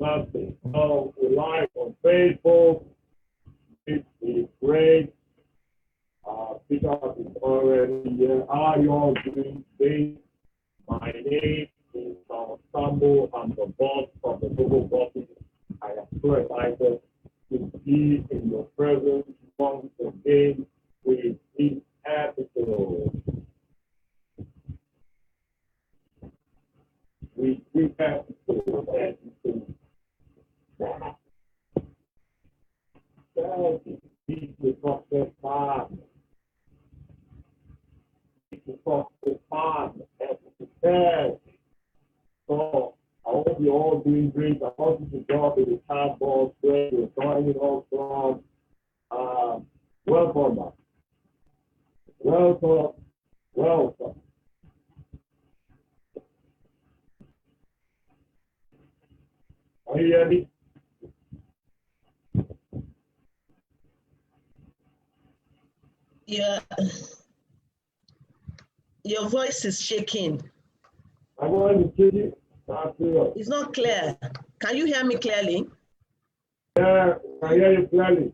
Fantastic. So we're live on Facebook. It is great. Peter is already here. How are you all doing today? My name is Tambou. I'm the boss of the global bosses. I am so excited to be in your presence once again with this episode. With this episode. The process part. The process part. So I hope you're all doing great. I want you to drop in the chat box where you're joining us from. Welcome back. Welcome. Welcome. Are you ready? Yeah. Your voice is shaking. I'm going to kill you. It's not clear. Can you hear me clearly? Yeah, I hear you clearly.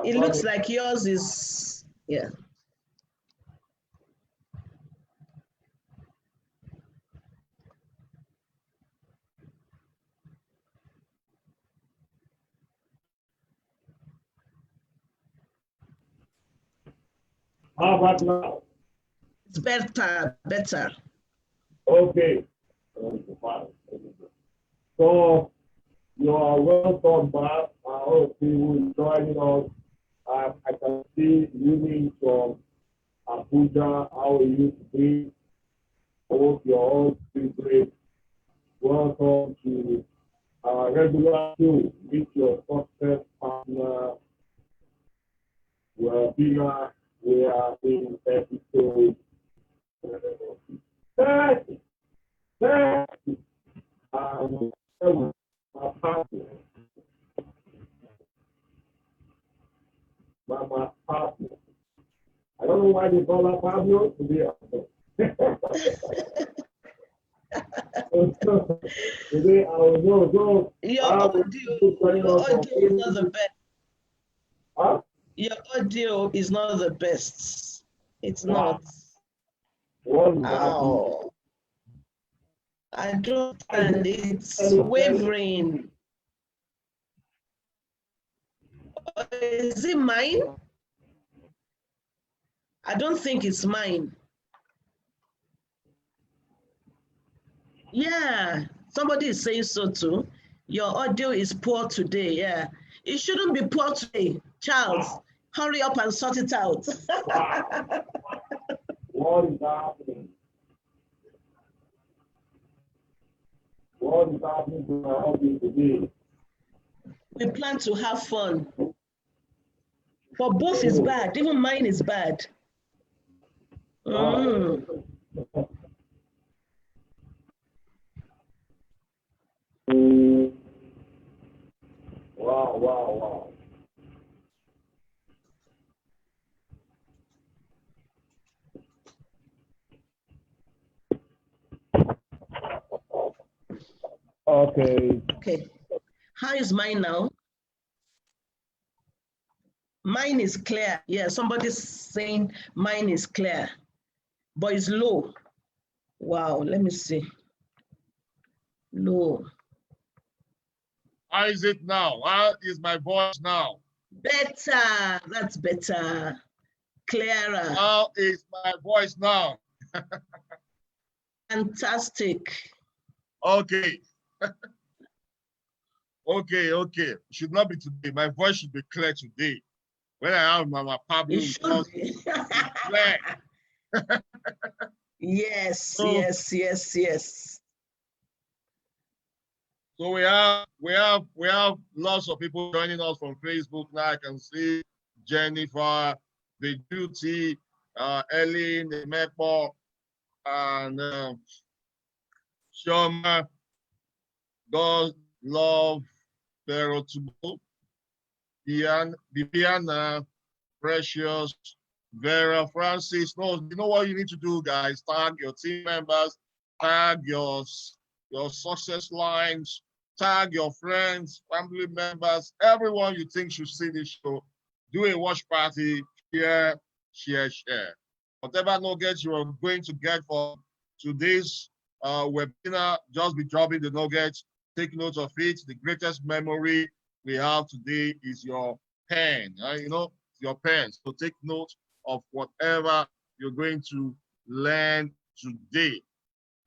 It looks like yours is, yeah. How about now? It's better. Okay. So you are welcome back. I hope you will join us. I can see you from Abuja. How are you today? I hope you're all doing great. Welcome to our regular show with your success partner. We are in episode 30. Mama Pablo. I don't know why they call her Pablo to be honest. Today I will know. So your audio is not the best. Huh? Your audio is not the best. It's not. Oh. I don't understand. It's wavering. Is it mine? I don't think it's mine. Yeah, somebody is saying so too. Your audio is poor today. Yeah, it shouldn't be poor today. Charles, hurry up and sort it out. What is happening? What is happening to my audio today? We plan to have fun. But both is bad. Even mine is bad. Mm. Wow. Okay. How is mine now? Mine is clear. Yeah, somebody's saying mine is clear, but it's low. Wow, let me see. Low. How is it now? How is my voice now? Better. That's better. Clearer. How is my voice now? Fantastic. Okay. Okay. Should not be today. My voice should be clear today. When I have Mama Pablo, it should be. clear. Yes. So we have lots of people joining us from Facebook now. I can see Jennifer, the Duty, Ellen, the Mepo, and Shoma, God love Verotubo, Viviana, Precious, Vera, Francis. No, you know what you need to do, guys? Tag your team members, tag your success lines, Tag your friends, family members, everyone you think should see this show. Do a watch party, share, share, share. Whatever nuggets you are going to get for today's webinar, just be dropping the nuggets. Take note of it. The greatest memory we have today is your pen. You know, your pen. So take note of whatever you're going to learn today.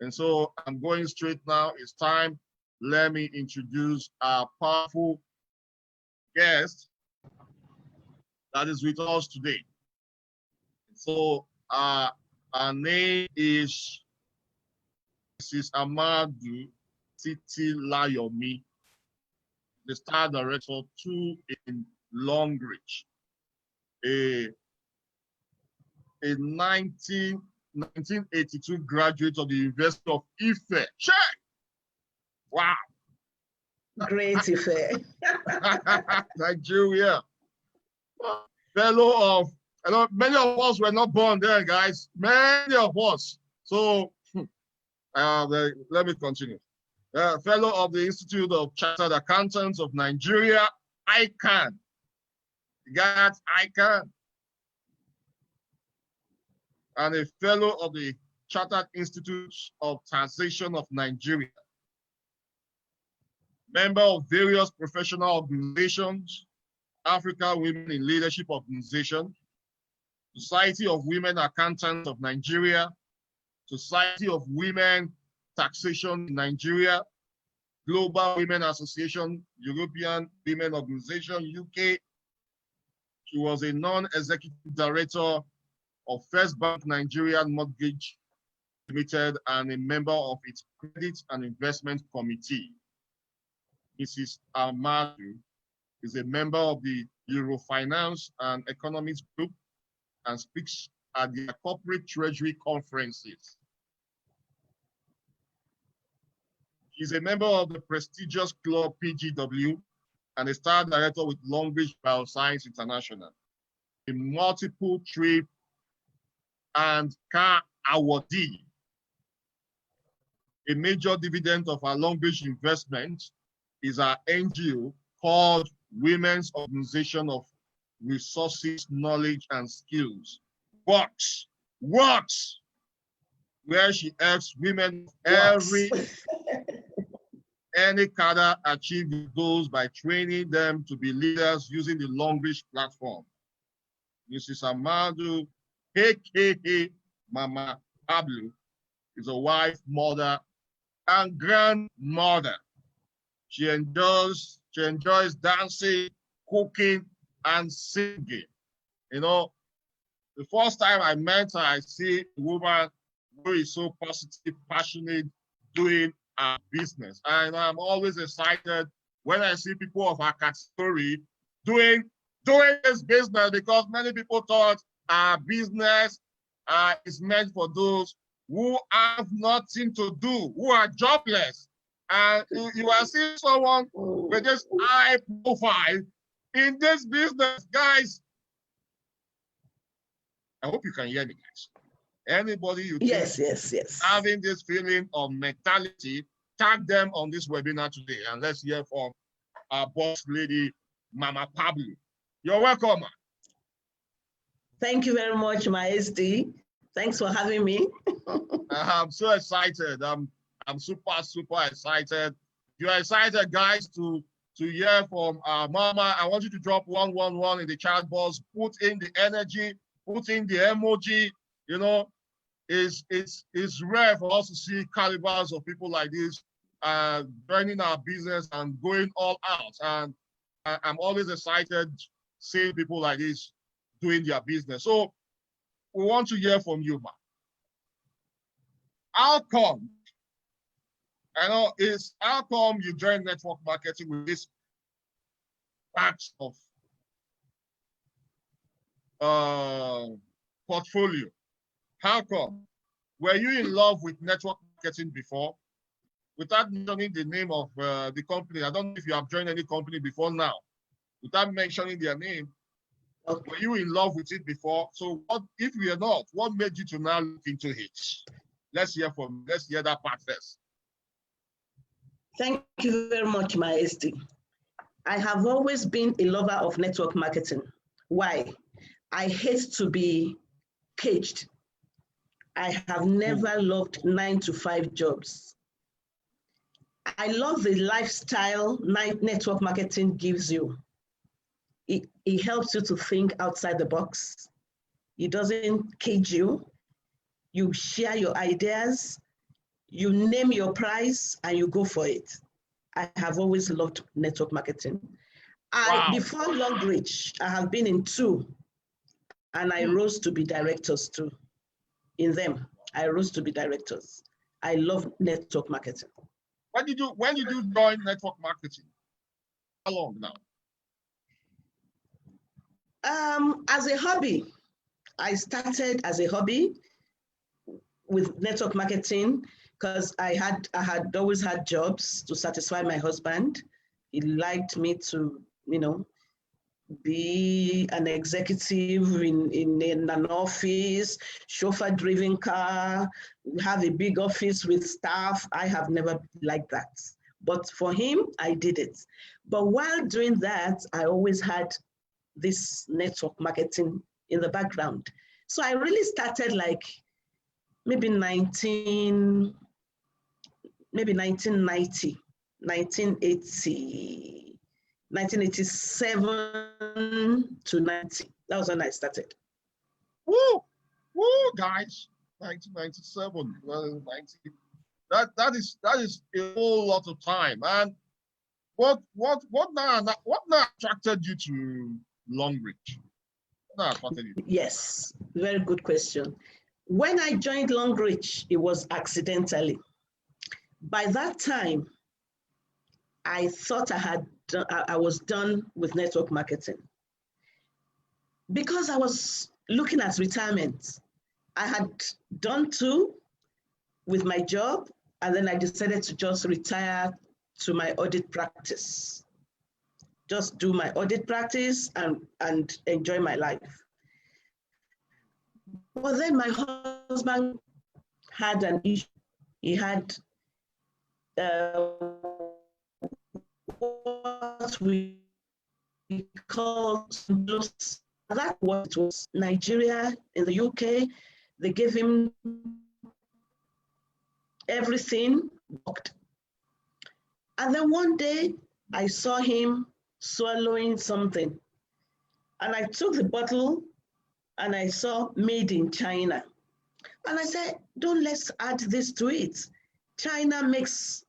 And so I'm going straight now. It's time. Let me introduce our powerful guest that is with us today. So her name is Mrs. Ahmadu Titilayomi, the star director 2 in Longrich, a 1982 graduate of the University of Ife. Check! Wow. Great Ife. Nigeria. Fellow of, many of us were not born there, guys. Many of us. So let me continue. Fellow of the Institute of Chartered Accountants of Nigeria, ICAN. You got ICAN. And a fellow of the Chartered Institutes of Taxation of Nigeria. Member of various professional organizations, Africa Women in Leadership Organization, Society of Women Accountants of Nigeria, Society of Women Taxation in Nigeria, Global Women Association, European Women Organization, UK. She was a non-executive director of First Bank Nigerian Mortgage Limited and a member of its Credit and Investment Committee. Mrs. Ahmadu is a member of the Eurofinance and Economist Group and speaks at the Corporate Treasury Conferences. She's a member of the prestigious clubPGW and a star director with Longrich Bioscience International, a multiple trip and car awardee. A major dividend of our Longrich investment is our NGO called Women's Organization of Resources, Knowledge, and Skills. Works, where she helps women any cadre achieve the goals by training them to be leaders using the Longrich platform. Mrs. Ahmadu, aka Mama Pablo, is a wife, mother, and grandmother. She enjoys dancing, cooking, and singing. You know, the first time I met her, I see a woman who is so positive, passionate, doing her business. And I'm always excited when I see people of our category doing this business, because many people thought our business is meant for those who have nothing to do, who are jobless. And you are seeing someone with this high profile in this business, guys. I hope you can hear me, guys. Anybody you think yes. having this feeling of mentality, tag them on this webinar today, and let's hear from our boss lady, Mama Pablo. You're welcome, man. Thank you very much, my SD. Thanks for having me. I'm so excited. I'm super excited. You're excited, guys, to hear from our Mama. I want you to drop 111 in the chat box. Put in the energy. Put in the emoji. You know, it's rare for us to see calibers of people like this joining our business and going all out. And I'm always excited seeing people like this doing their business. So we want to hear from you, Ma. How come? How come you joined network marketing with this batch of portfolio? How come? Were you in love with network marketing before? Without mentioning the name of the company, I don't know if you have joined any company before now. Without mentioning their name, okay. Were you in love with it before? So what, if we are not, what made you to now look into it? Let's hear that part first. Thank you very much, my SD. I have always been a lover of network marketing. Why? I hate to be caged. I have never loved 9-to-5 jobs. I love the lifestyle network marketing gives you. It helps you to think outside the box. It doesn't cage you. You share your ideas, you name your price, and you go for it. I have always loved network marketing. Wow. Before Longrich, I have been in 2, and I rose to be directors too. In them, I rose to be directors. I love network marketing. When did you join network marketing? How long now? As a hobby, I started as a hobby with network marketing because I had always had jobs to satisfy my husband. He liked me to, be an executive in an office, chauffeur-driven car, have a big office with staff. I have never liked that. But for him, I did it. But while doing that, I always had this network marketing in the background. So I really started like maybe 1990, 1987 to 90. That was when I started. Woo, guys, 1997, 90. That is a whole lot of time. And what now attracted you to Longrich? What now attracted you? Yes, very good question. When I joined Longrich, it was accidentally. By that time, I thought I was done with network marketing. Because I was looking at retirement, I had done 2 with my job, and then I decided to just retire to my audit practice. Just do my audit practice and enjoy my life. But then my husband had an issue. He had what we call that was Nigeria in the UK. They gave him everything worked. And then one day I saw him swallowing something. And I took the bottle and I saw made in China. And I said, let's add this to it. China makes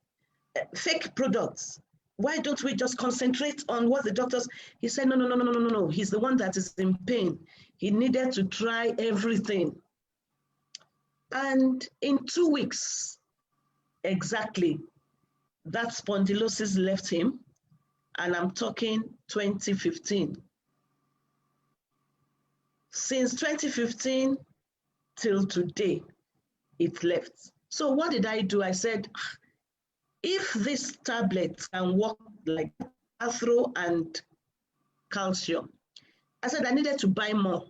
fake products. Why don't we just concentrate on what the doctors, he said, no. He's the one that is in pain. He needed to try everything. And in 2 weeks, exactly, that spondylosis left him. And I'm talking 2015. Since 2015 till today, it left. So what did I do? I said, if this tablet can work like Athro and calcium, I said I needed to buy more.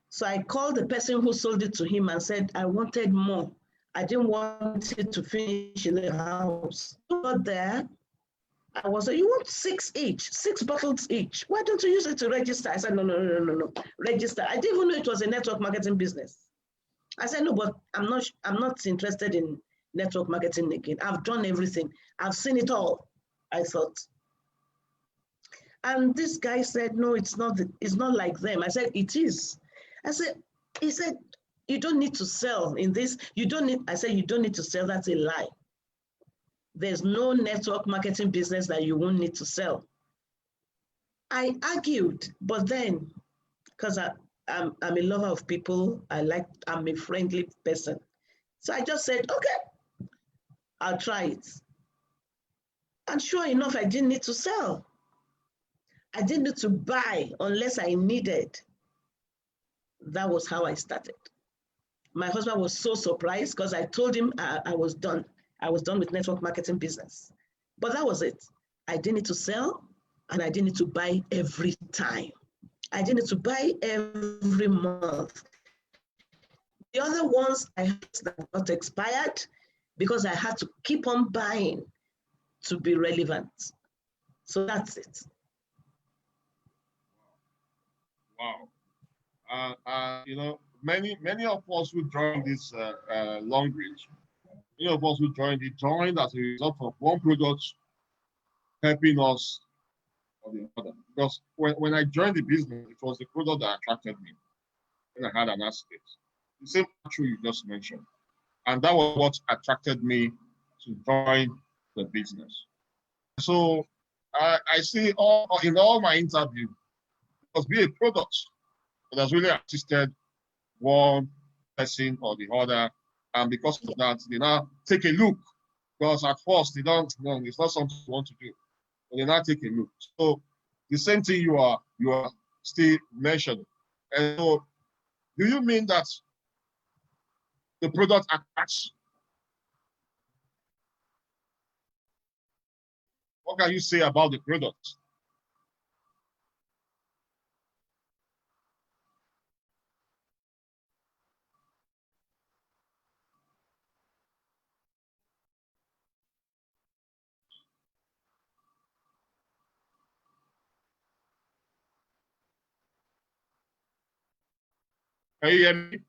So I called the person who sold it to him and said, I wanted more. I didn't want it to finish in the house. But there, I was like, you want 6 each, 6 bottles each. Why don't you use it to register? I said, no, register. I didn't even know it was a network marketing business. I said, no, but I'm not interested in network marketing again. I've done everything. I've seen it all, I thought. And this guy said, no, it's not like them. I said, it is. He said, you don't need to sell in this. I said, you don't need to sell. That's a lie. There's no network marketing business that you won't need to sell. I argued, but then, because I'm a lover of people, I'm a friendly person. So I just said, okay, I'll try it. And sure enough, I didn't need to sell. I didn't need to buy unless I needed. That was how I started. My husband was so surprised because I told him I was done. I was done with network marketing business. But that was it. I didn't need to sell and I didn't need to buy every time. I didn't need to buy every month. The other ones I had that got expired because I had to keep on buying. to be relevant. So that's it. Wow. You know, many of us who joined this Longrich, many of us who joined as a result of one product helping us or the other. Because when I joined the business, it was the product that attracted me. And I had an asset. The same issue you just mentioned. And that was what attracted me to join the business. So I see in all my interviews, it must be a product that has really assisted one person or the other. And because of that, they now take a look. Because at first, it's not something you want to do. But they now take a look. So the same thing you are still mentioning. And so, do you mean that the product attracts? What can you say about the product? Can you hear me?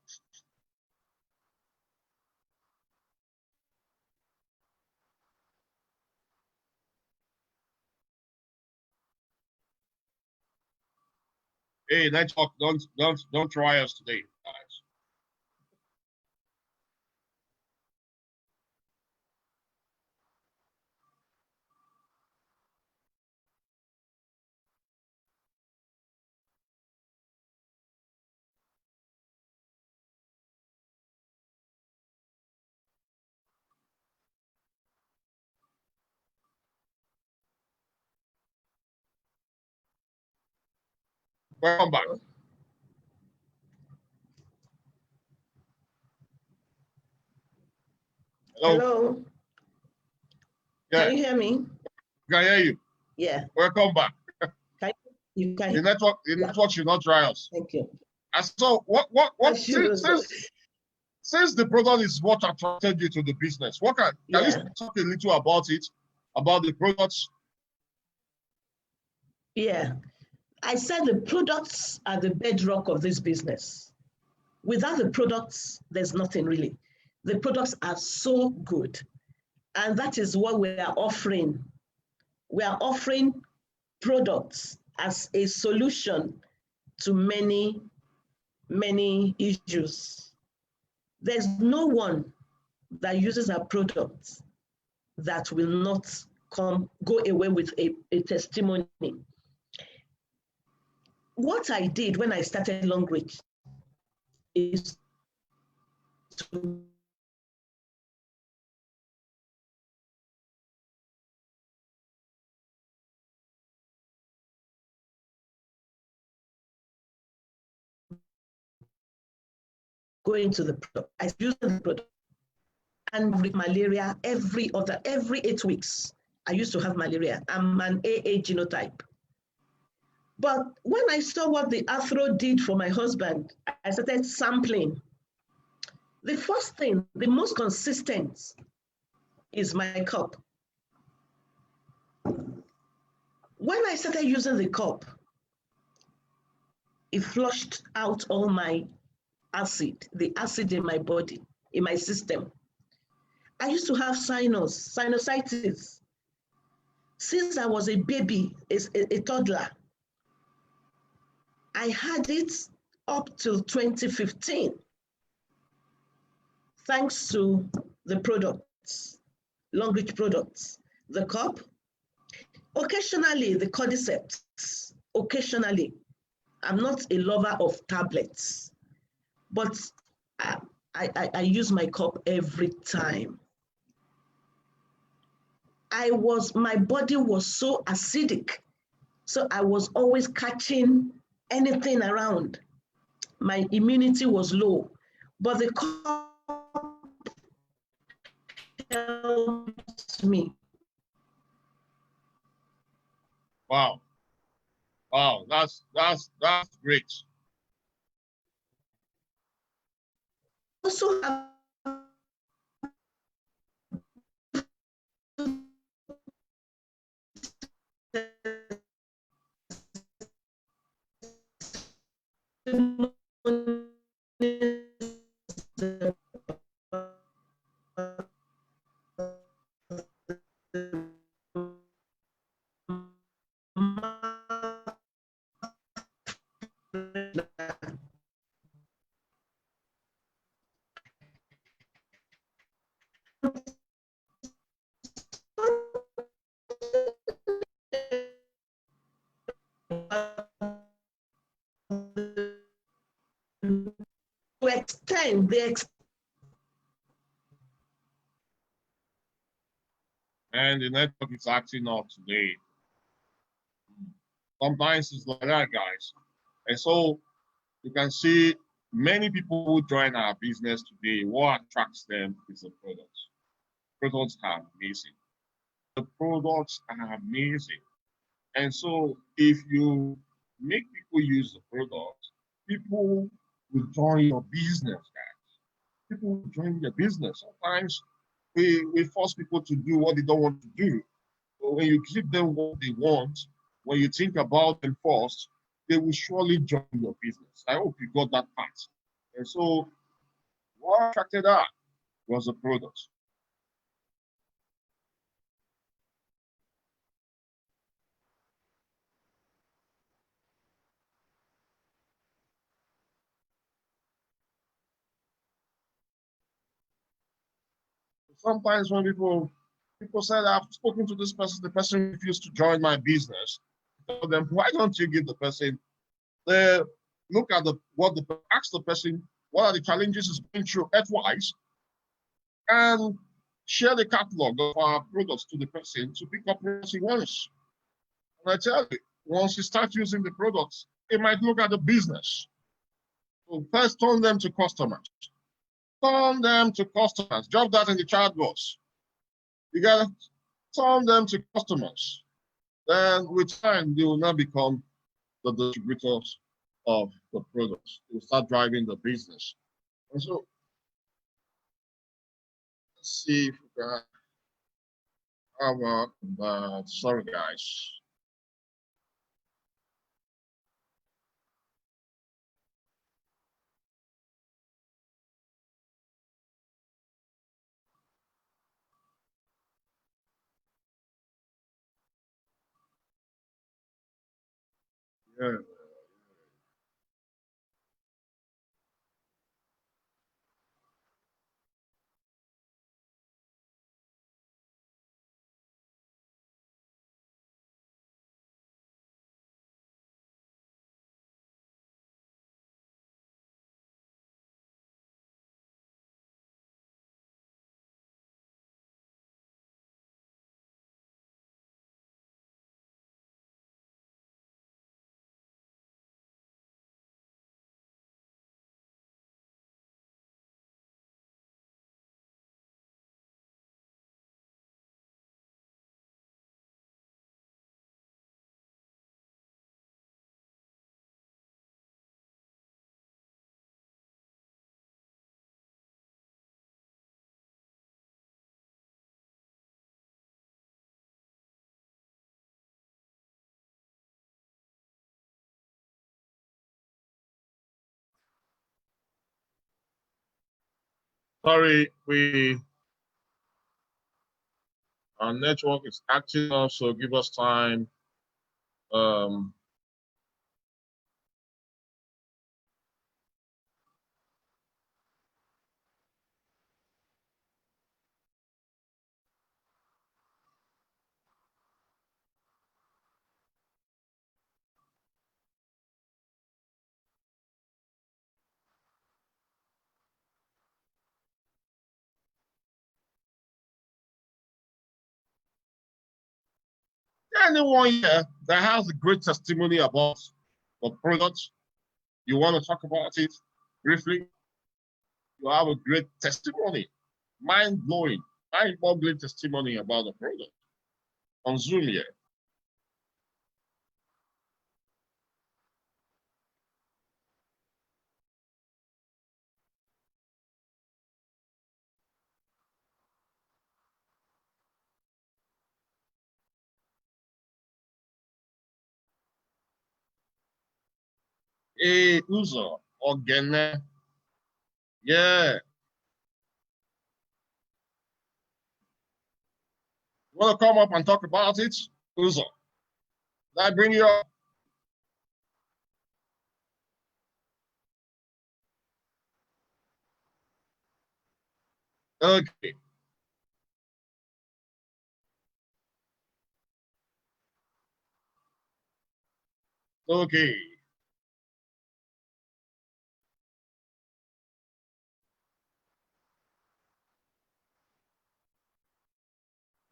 Hey, network, don't try us today, guys. Welcome back. Hello. Yeah. Can you hear me? Can hear you. Yeah. Welcome back. You can. The network should not try us. Thank you. And so since the product is what attracted you to the business, can you talk a little about it, about the products? Yeah. I said the products are the bedrock of this business. Without the products, there's nothing really. The products are so good. And that is what we are offering. We are offering products as a solution to many, many issues. There's no one that uses our products that will not go away with a testimony. What I did when I started Longrich is to go into the product. I use the product. And with malaria, every 8 weeks, I used to have malaria. I'm an AA genotype. But when I saw what the Arthro did for my husband, I started sampling. The first thing, the most consistent, is my cup. When I started using the cup, it flushed out all my acid, the acid in my body, in my system. I used to have sinusitis. Since I was a baby, a toddler, I had it up till 2015, thanks to the products, Longrich products, the cup, occasionally the cordyceps, occasionally. I'm not a lover of tablets, but I use my cup every time. My body was so acidic, so I was always catching anything around. My immunity was low, but the cup helped me. Wow, that's great. Also have fine. And the network is acting up today. Sometimes it's like that, guys. And so you can see many people who join our business today, what attracts them is the products. Products are amazing. The products are amazing. And so if you make people use the product, people will join your business, guys. People will join your business. Sometimes we force people to do what they don't want to do. But when you give them what they want, when you think about them first, they will surely join your business. I hope you got that part. And so what attracted her was the product. Sometimes when people said, I've spoken to this person, the person refused to join my business. Tell them, why don't you give the person the look at ask the person what are the challenges he's going through earthwise, and share the catalog of our products to the person to pick up what he wants. And I tell you, once he starts using the products, he might look at the business. So first turn them to customers. Turn them to customers. Drop that in the chat box. You gotta turn them to customers. Then with time, they will now become the distributors of the products. They will start driving the business. And so let's see if we can have sorry guys. Yeah. Sorry, our network is acting up, so give us time. Um, anyone here that has a great testimony about the product, you want to talk about it briefly? You have a great testimony, mind-blowing, mind-boggling testimony about the product on Zoom here. Hey, Uzo, Ogene. Yeah. You want to come up and talk about it? Uzo. Did I bring you up? Okay. Okay.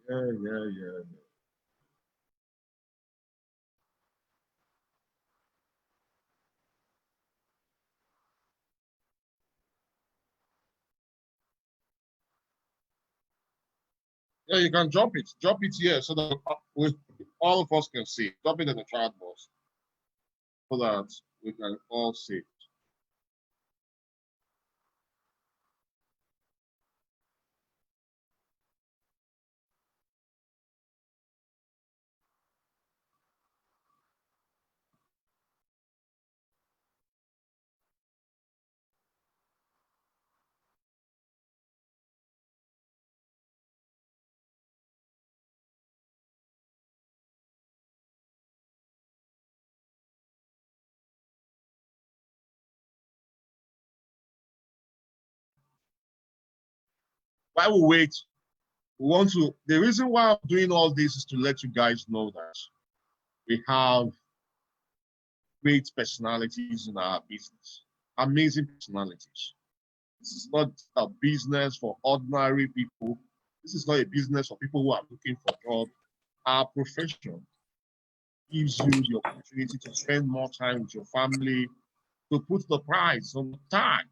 Yeah. Yeah, you can drop it. Drop it here so that all of us can see. Drop it in the chat box so that we can all see. While we wait, the reason why I'm doing all this is to let you guys know that we have great personalities in our business, amazing personalities. This is not a business for ordinary people. This is not a business for people who are looking for jobs. Our profession gives you the opportunity to spend more time with your family, to put the price on the tag,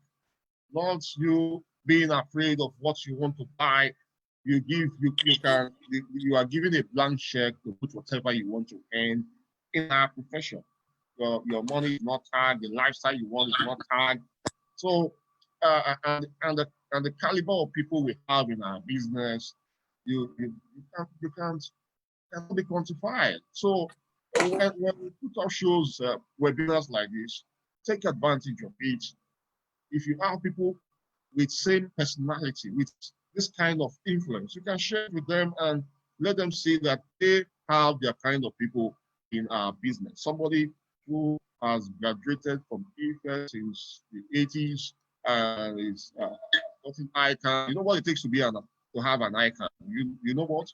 not you being afraid of what you want to buy. You are given a blank check to put whatever you want to earn in our profession. Your money is not tagged, the lifestyle you want is not tagged. So and the caliber of people we have in our business, you can't be quantified. So when we put up shows, webinars like this, take advantage of it. If you have people with same personality, with this kind of influence, you can share it with them and let them see that they have their kind of people in our business. Somebody who has graduated from Ife since the 80s and is gotten ICAN. You know what it takes to have an ICAN. You know what?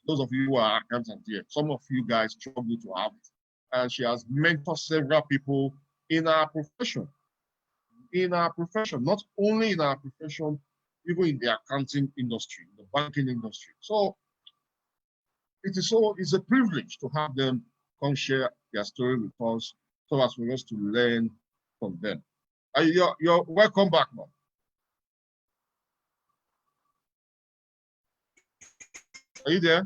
Those of you who are accountants here, some of you guys struggle to have it. And she has mentored several people in our profession. Not only in our profession, even in the accounting industry, the banking industry. So it's a privilege to have them come share their story with us, so as for us to learn from them. You're welcome back, man. Are you there?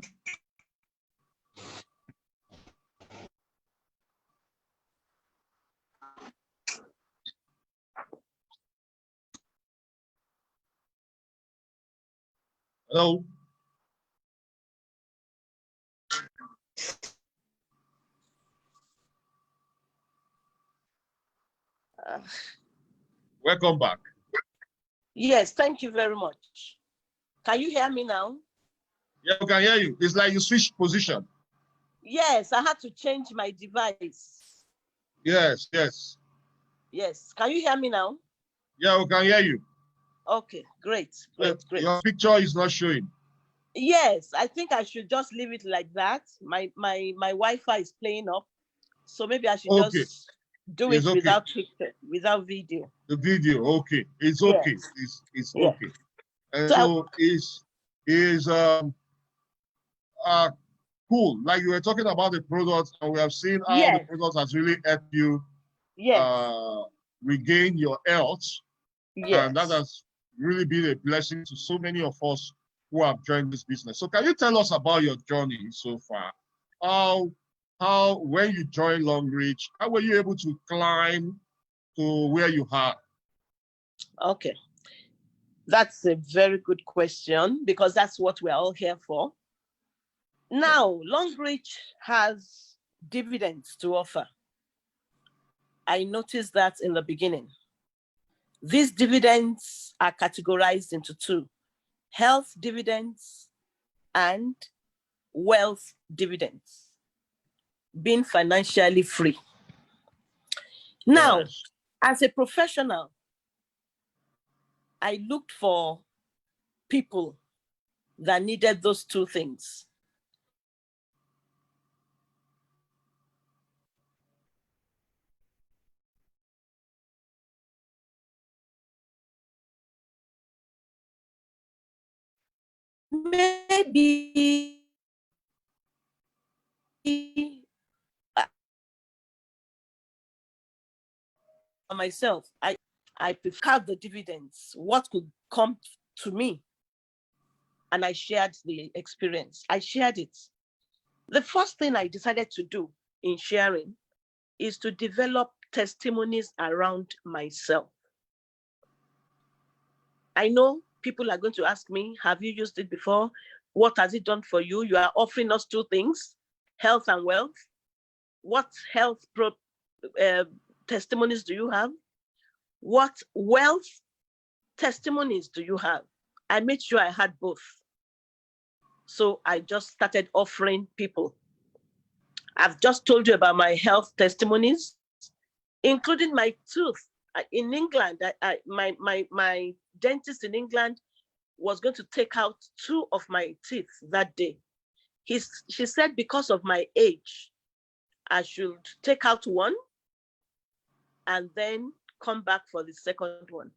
Hello? Welcome back. Yes, thank you very much. Can you hear me now? Yeah, we can hear you. It's like you switched position. Yes, I had to change my device. Yes. Yes, can you hear me now? Yeah, we can hear you. Okay, great. Your picture is not showing. Yes, I think I should just leave it like that. My Wi-Fi is playing up, so maybe I should just do it without picture, without video. The video, okay, it's okay. Yes. It's okay. And so is cool. Like you were talking about the products, and we have seen how the product has really helped you regain your health. And that has really been a blessing to so many of us who have joined this business. So can you tell us about your journey so far? How when you joined Longrich, how were you able to climb to where you are? Okay. That's a very good question, because that's what we're all here for. Now, Longrich has dividends to offer. I noticed that in the beginning. These dividends are categorized into two: health dividends and wealth dividends, being financially free. Now, as a professional, I looked for people that needed those two things. maybe myself, I prefer the dividends, what could come to me. And I shared the experience. I shared it. The first thing I decided to do in sharing is to develop testimonies around myself. I know people are going to ask me, have you used it before? What has it done for you? You are offering us two things, health and wealth. What health testimonies do you have? What wealth testimonies do you have? I made sure I had both. So I just started offering people. I've just told you about my health testimonies, including my tooth. In England, my dentist in England was going to take out 2 of my teeth that day. She said because of my age, I should take out 1 and then come back for the second one.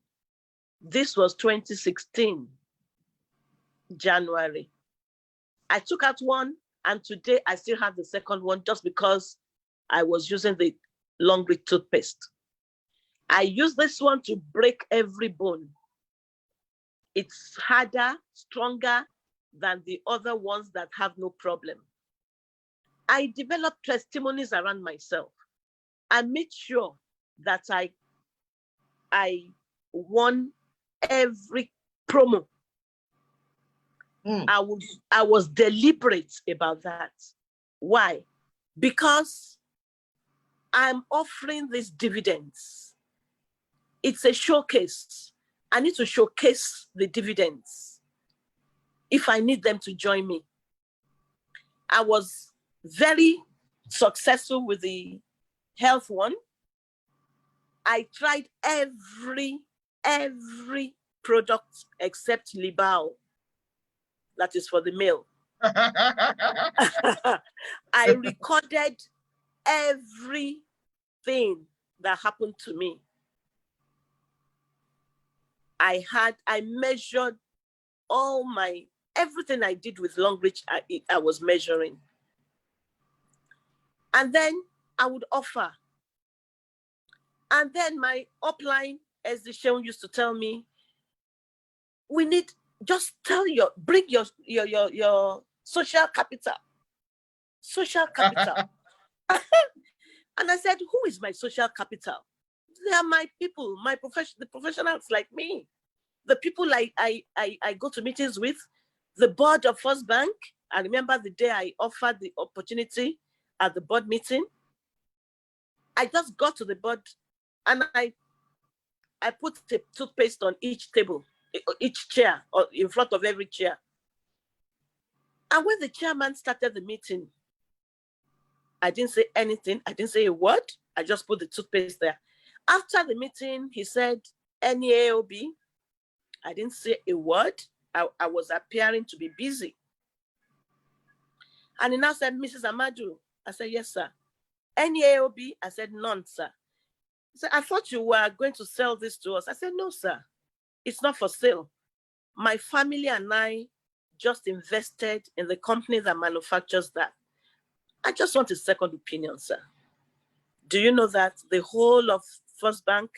This was 2016, January. I took out 1, and today I still have the second one just because I was using the Longrich toothpaste. I use this one to break every bone. It's harder, stronger than the other ones that have no problem. I developed testimonies around myself. I made sure that I won every promo. I was deliberate about that. Why? Because I'm offering these dividends. It's a showcase. I need to showcase the dividends if I need them to join me. I was very successful with the health one. I tried every product except Libao, that is for the male. I recorded everything that happened to me. I measured everything I did with Longrich, I was measuring. And then I would offer. And then my upline, as the Sheon used to tell me, we need, just bring your social capital. Social capital. And I said, who is my social capital? They are my people, the professionals like me. The people I go to meetings with, the board of First Bank. I remember the day I offered the opportunity at the board meeting. I just got to the board and I put the toothpaste on each table, each chair, or in front of every chair. And when the chairman started the meeting, I didn't say anything. I didn't say a word. I just put the toothpaste there. After the meeting, he said, any AOB? I didn't say a word. I was appearing to be busy. And he now said, Mrs. Ahmadu. I said, yes, sir. Any AOB? I said, none, sir. He said, I thought you were going to sell this to us. I said, no, sir. It's not for sale. My family and I just invested in the company that manufactures that. I just want a second opinion, sir. Do you know that the whole of First Bank,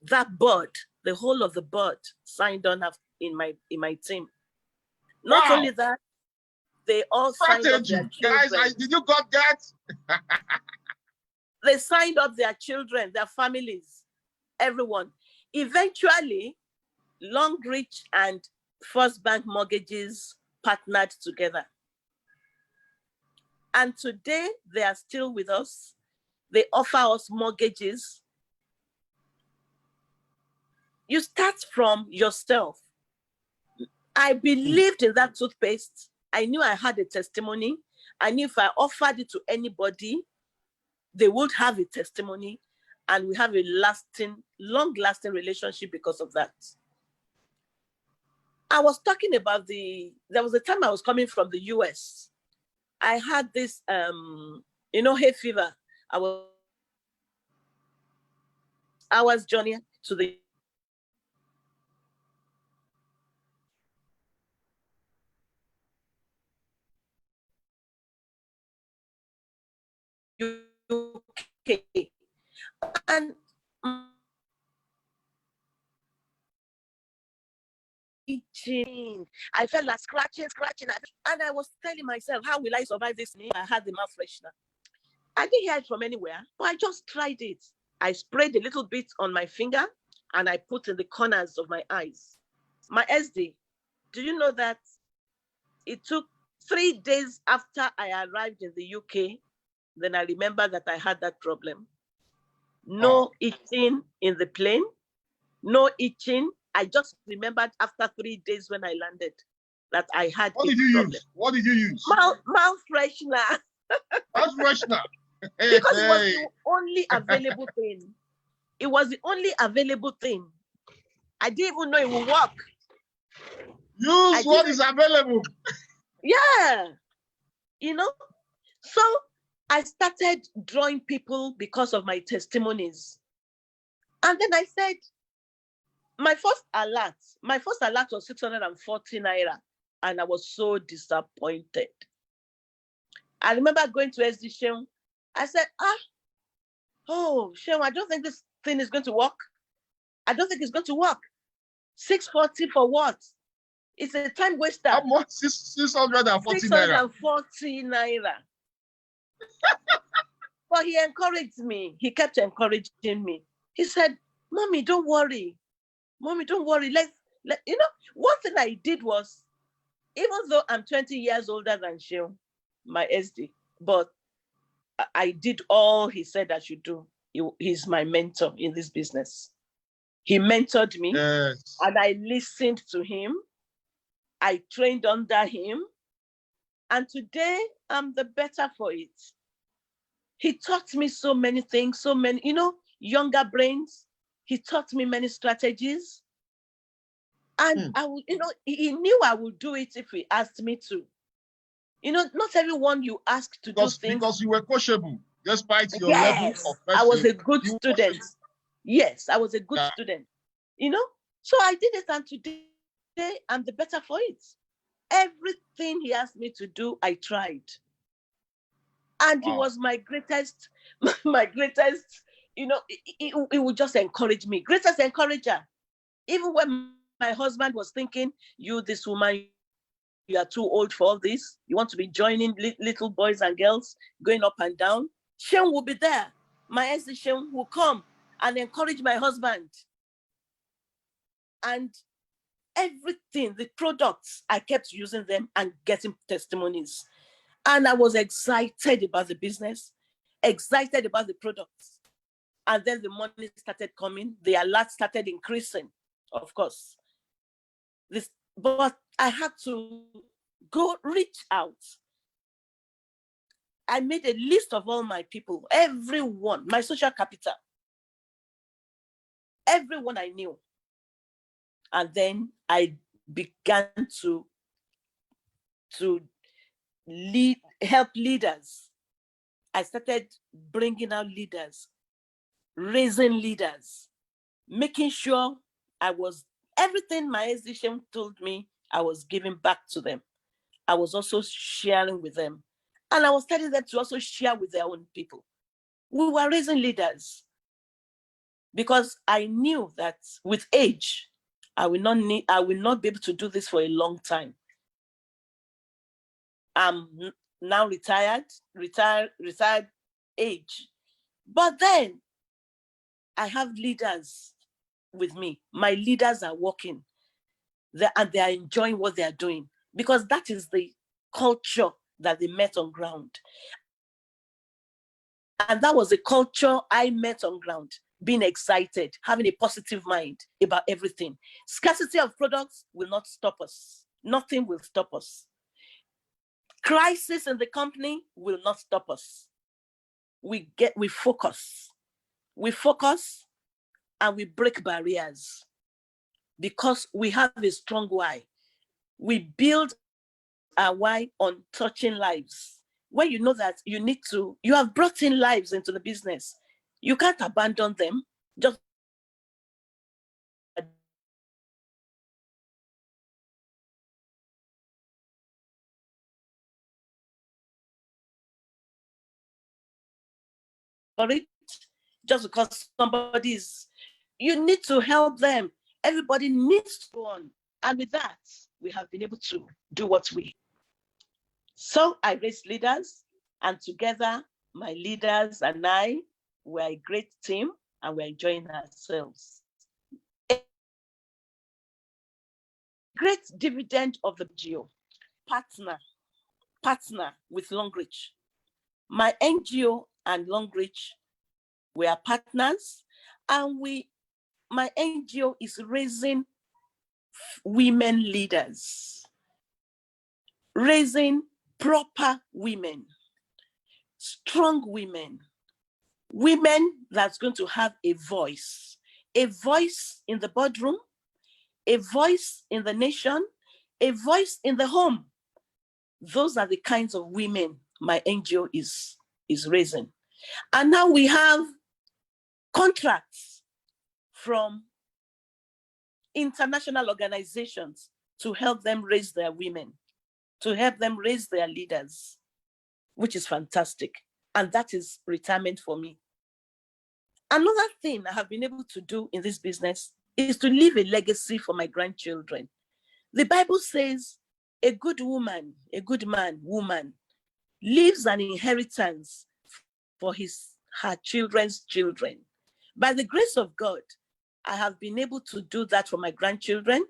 that board, the whole of the board signed on in my team. Not only that, they all signed up their children. Guys, did you got that? They signed up their children, their families, everyone. Eventually, Longrich and First Bank Mortgages partnered together. And today, they are still with us. They offer us mortgages. You start from yourself. I believed in that toothpaste. I knew I had a testimony. I knew if I offered it to anybody, they would have a testimony, and we have a long-lasting relationship because of that. I was talking about there was a time I was coming from the US. I had this, hay fever. I was journeying to the UK. And itching. I felt like scratching. And I was telling myself, how will I survive this? I had the mouth freshener. I didn't hear it from anywhere, but I just tried it. I sprayed a little bit on my finger and I put in the corners of my eyes. My SD, do you know that it took 3 days after I arrived in the UK, then I remember that I had that problem. No itching in the plane, no itching. I just remembered after 3 days when I landed that I had What did you use? What did you use? Mouth freshener. Mouth freshener. Because it was the only available thing. It was the only available thing. I didn't even know it would work. Use what is available. Yeah. You know? So I started drawing people because of my testimonies. And then I said, my first alert was 640 naira. And I was so disappointed. I remember going to SD Sheung. I said, Sheung, I don't think this thing is going to work. I don't think it's going to work. 640 for what? It's a time waster. How much? 640 naira. 640 naira. But he encouraged me. He kept encouraging me. He said, Mommy, don't worry. Mommy, don't worry. One thing I did was, even though I'm 20 years older than Sheung, my SD, but I did all he said I should do. He's my mentor in this business. He mentored me, yes. And I listened to him. I trained under him. And today, I'm the better for it. He taught me so many things, so many, younger brains. He taught me many strategies. And he knew I would do it if he asked me to. Not everyone you ask to do things. Because you were coachable, despite your level of I was a good student. Yes, I was a good student. So I did it, and today I'm the better for it. Everything he asked me to do, I tried. And He was my greatest, he would just encourage me. Greatest encourager. Even when my husband was thinking, this woman, you are too old for all this. You want to be joining little boys and girls going up and down. Sheung will be there. My SD Sheung will come and encourage my husband. And everything, the products, I kept using them and getting testimonies. And I was excited about the business, excited about the products. And then the money started coming. The alert started increasing, of course. But I had to go reach out. I made a list of all my people, everyone, my social capital, everyone I knew. And then I began to help leaders. I started bringing out leaders, raising leaders, making sure everything my SD told me, I was giving back to them. I was also sharing with them. And I was telling them to also share with their own people. We were raising leaders because I knew that with age, I will not be able to do this for a long time. I'm now retired age. But then I have leaders with me. My leaders are working and they are enjoying what they are doing, because that is the culture that they met on ground. And that was the culture I met on ground, being excited, having a positive mind about everything. Scarcity of products will not stop us. Nothing will stop us. Crisis in the company will not stop us. We focus. We focus and we break barriers because we have a strong why. We build our why on touching lives. When you know that you have brought in lives into the business, you can't abandon them just it just because somebody is, you need to help them. Everybody needs to go on. And with that, we have been able to do what we. So I raised leaders, and together, my leaders and I, we're a great team, and we're enjoying ourselves. A great dividend of the NGO, partner with Longrich. My NGO and Longrich, we are partners, and my NGO is raising women leaders, raising proper women, strong women, women that's going to have a voice in the boardroom, a voice in the nation, a voice in the home. Those are the kinds of women my NGO is raising. And now we have contracts from international organizations to help them raise their women, to help them raise their leaders, which is fantastic. And that is retirement for me. Another thing I have been able to do in this business is to leave a legacy for my grandchildren. The Bible says a good woman, a good man, woman, leaves an inheritance for her children's children. By the grace of God, I have been able to do that for my grandchildren.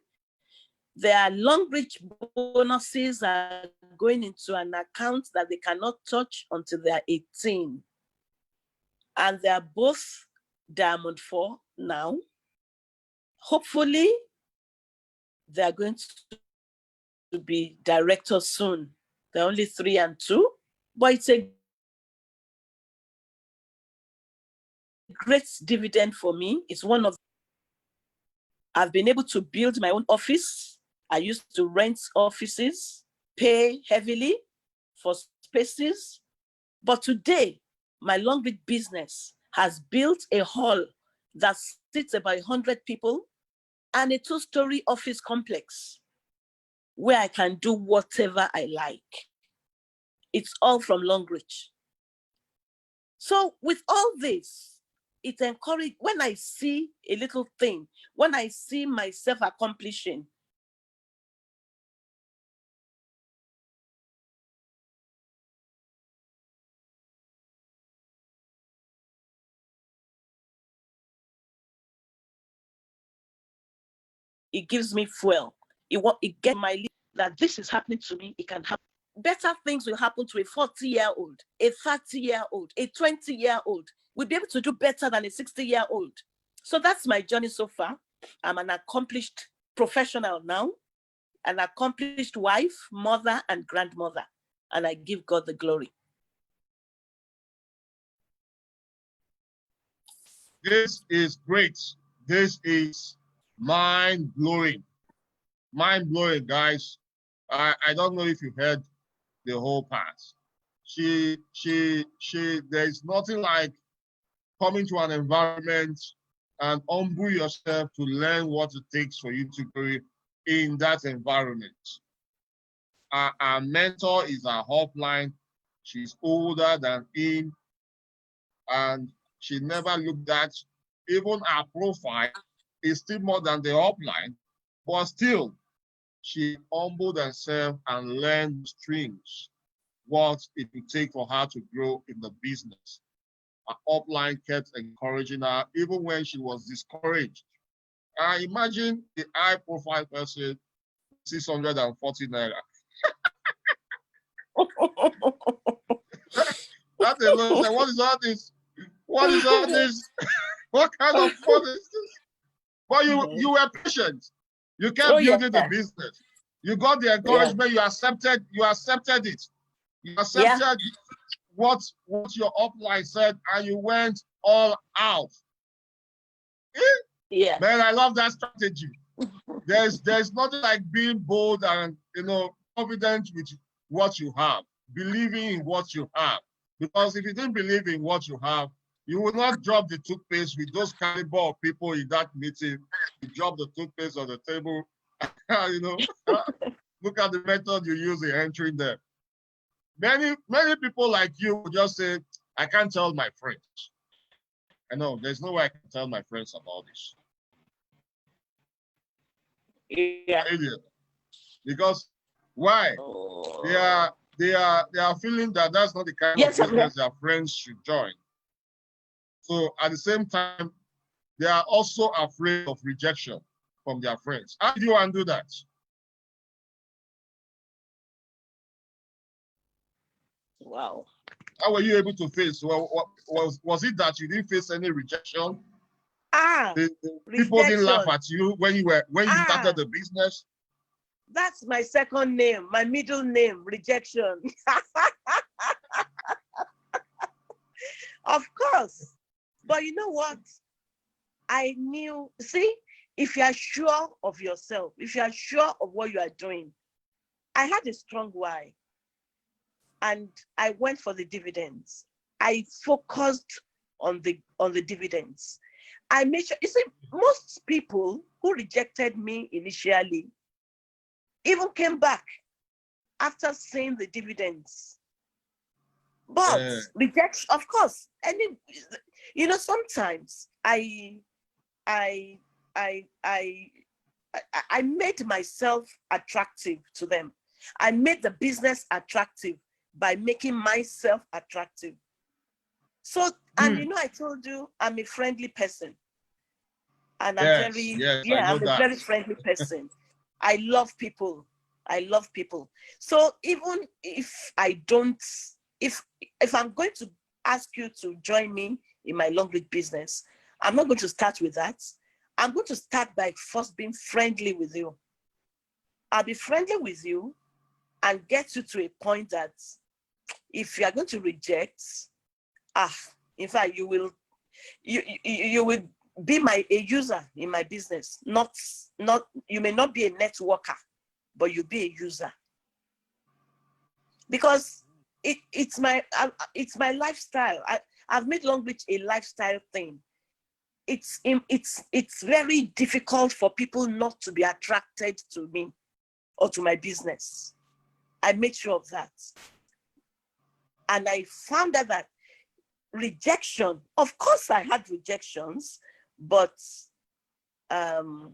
Their Longrich bonuses are going into an account that they cannot touch until they are 18. And they are both Diamond 4 now. Hopefully, they are going to be directors soon. They're only 3 and 2, but it's a great dividend for me. It's one of, I've been able to build my own office. I used to rent offices, pay heavily for spaces. But today, my Longrich business has built a hall that sits about 100 people and a 2-story office complex where I can do whatever I like. It's all from Longrich. So with all this, it encourages, when I see a little thing, when I see myself accomplishing, it gives me fuel. It gets my lead that this is happening to me, it can happen. Better things will happen to a 40-year-old, a 30-year-old, a 20-year-old. We'll be able to do better than a 60-year-old. So that's my journey so far. I'm an accomplished professional now, an accomplished wife, mother, and grandmother. And I give God the glory. This is great. This is mind-blowing. Mind-blowing, guys. I don't know if you heard the whole part. There's nothing like coming to an environment and humble yourself to learn what it takes for you to grow in that environment. Our mentor is our upline. She's older than him, and she never looked at, even our profile is still more than the upline, but still, she humbled herself and learned the strings, what it would take for her to grow in the business. Our upline kept encouraging her, even when she was discouraged. Imagine the high-profile person, 640 naira. That alone said, what is all this? What is all this? What kind of fun is this? But you were patient. You kept building the business. You got the encouragement. You accepted it. You accepted what your upline said, and you went all out. Yeah. Man, I love that strategy. There's nothing like being bold and confident with what you have, believing in what you have. Because if you didn't believe in what you have, you will not drop the toothpaste with those caliber of people in that meeting. You drop the toothpaste on the table. Look at the method you use in entering them. Many people like you will just say, I can't tell my friends. I know there's no way I can tell my friends about this. Yeah. Because why? Oh. They are feeling that that's not the kind of business their friends should join. So at the same time, they are also afraid of rejection from their friends. How do you undo that? Wow. How were you able to face? Well, was it that you didn't face any rejection? People didn't laugh at you when you started the business. That's my second name, my middle name, rejection. Of course. But you know what? I knew, see, if you are sure of yourself, if you are sure of what you are doing, I had a strong why. And I went for the dividends. I focused on the dividends. I made sure, you see, most people who rejected me initially even came back after seeing the dividends. But rejection, of course, sometimes I made myself attractive to them. I made the business attractive by making myself attractive. So, and I told you, I'm a friendly person. And I'm I'm a very friendly person. I love people. So even if I don't, if I'm going to ask you to join me in my Longrich business, I'm not going to start with that. I'm going to start by first being friendly with you. I'll be friendly with you and get you to a point that if you are going to reject, in fact, you will be a user in my business. Not you may not be a networker, but you'll be a user. Because it's my lifestyle. I've made Longrich a lifestyle thing. It's very difficult for people not to be attracted to me or to my business. I made sure of that. And I found out that rejection, of course I had rejections, but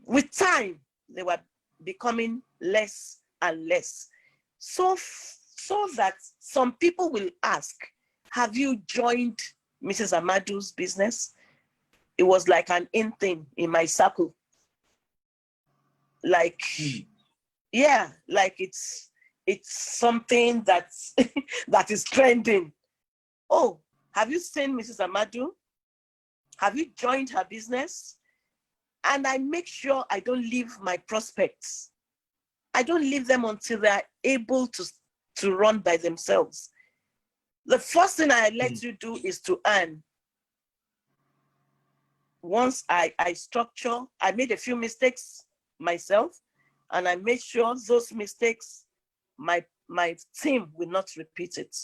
with time, they were becoming less and less. So that some people will ask, have you joined Mrs. Ahmadu's business? It was like an in thing in my circle. Like, like it's something that's that is trending. Oh, have you seen Mrs. Ahmadu? Have you joined her business? And I make sure I don't leave my prospects. I don't leave them until they're able to run by themselves. The first thing I let you do is to earn. Once I structure, I made a few mistakes myself, and I made sure those mistakes, my team will not repeat it.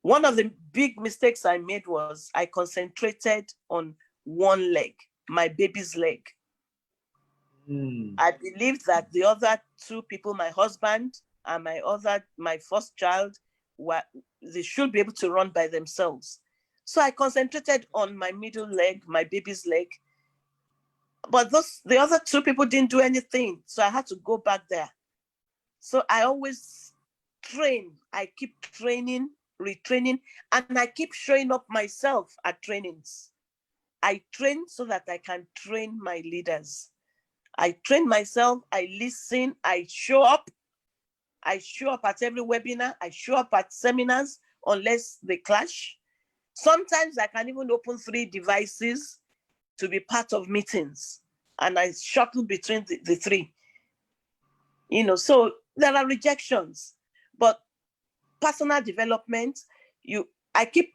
One of the big mistakes I made was I concentrated on one leg, my baby's leg. I believed that the other two people, my husband and my first child, they should be able to run by themselves. So I concentrated on my middle leg, my baby's leg. But the other two people didn't do anything. So I had to go back there. So I always train. I keep training, retraining, and I keep showing up myself at trainings. I train so that I can train my leaders. I train myself, I listen, I show up. I show up at every webinar. I show up at seminars unless they clash. Sometimes I can even open 3 devices to be part of meetings, and I shuttle between the 3. So there are rejections, but personal development, I keep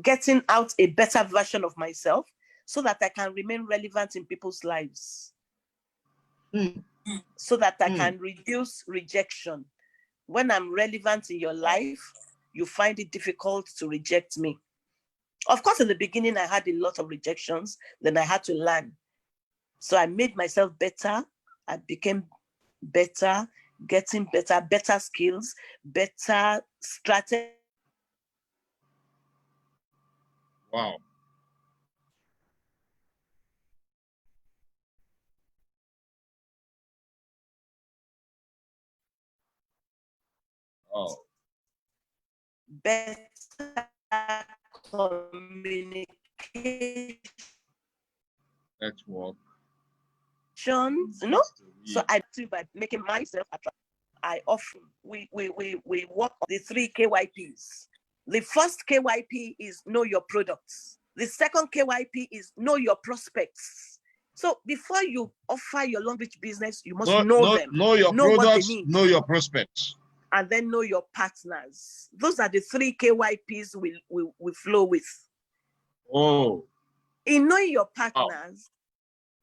getting out a better version of myself so that I can remain relevant in people's lives. So that I can reduce rejection. When I'm relevant in your life, you find it difficult to reject me. Of course, in the beginning, I had a lot of rejections, then I had to learn. So I made myself better. I became better, getting better skills, better strategy. Wow. Oh. Better communication. Network. You know, so I do by making myself attractive. I often we work on the 3 KYPs. The first KYP is know your products. The second KYP is know your prospects. So before you offer your Longrich business, you must know them. Know your know products, what they need. know your prospects. And then know your partners. Those are the 3 KYPs we flow with. Oh. In knowing your partners,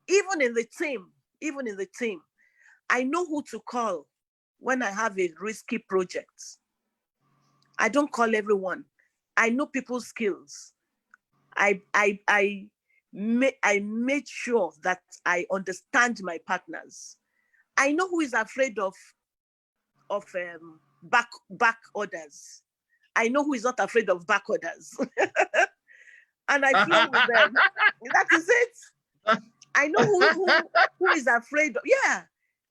even in the team, I know who to call when I have a risky project. I don't call everyone. I know people's skills. I made sure that I understand my partners. I know who is afraid of back orders. I know who is not afraid of back orders. And I flow with them. That is it. I know who is afraid of, yeah.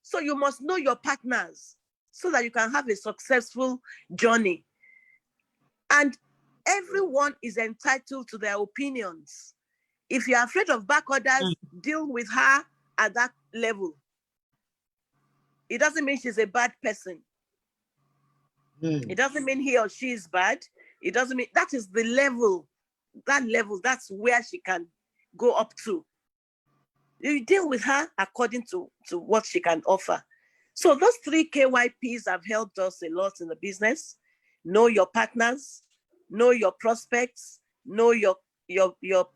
So you must know your partners so that you can have a successful journey. And everyone is entitled to their opinions. If you're afraid of back orders, deal with her at that level. It doesn't mean she's a bad person. It doesn't mean he or she is bad. It doesn't mean that is the level. That level, that's where she can go up to. You deal with her according to what she can offer. So those 3 KYPs have helped us a lot in the business. Know your partners, know your prospects, know your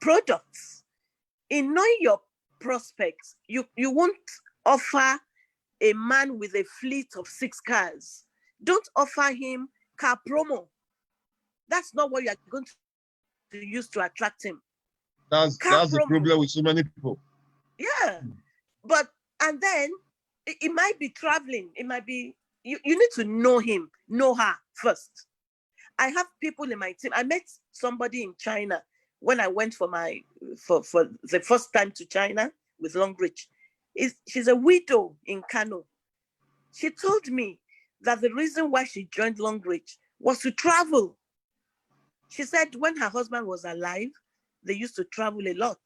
products. In knowing your prospects, you won't offer a man with a fleet of 6 cars. Don't offer him car promo. That's not what you're going to use to attract him. That's the problem with so many people. Yeah. And then it might be traveling. It might be, you need to know him, know her first. I have people in my team. I met somebody in China when I went for the first time to China with Longrich. She's a widow in Kano. She told me that the reason why she joined Longrich was to travel. She said when her husband was alive, they used to travel a lot,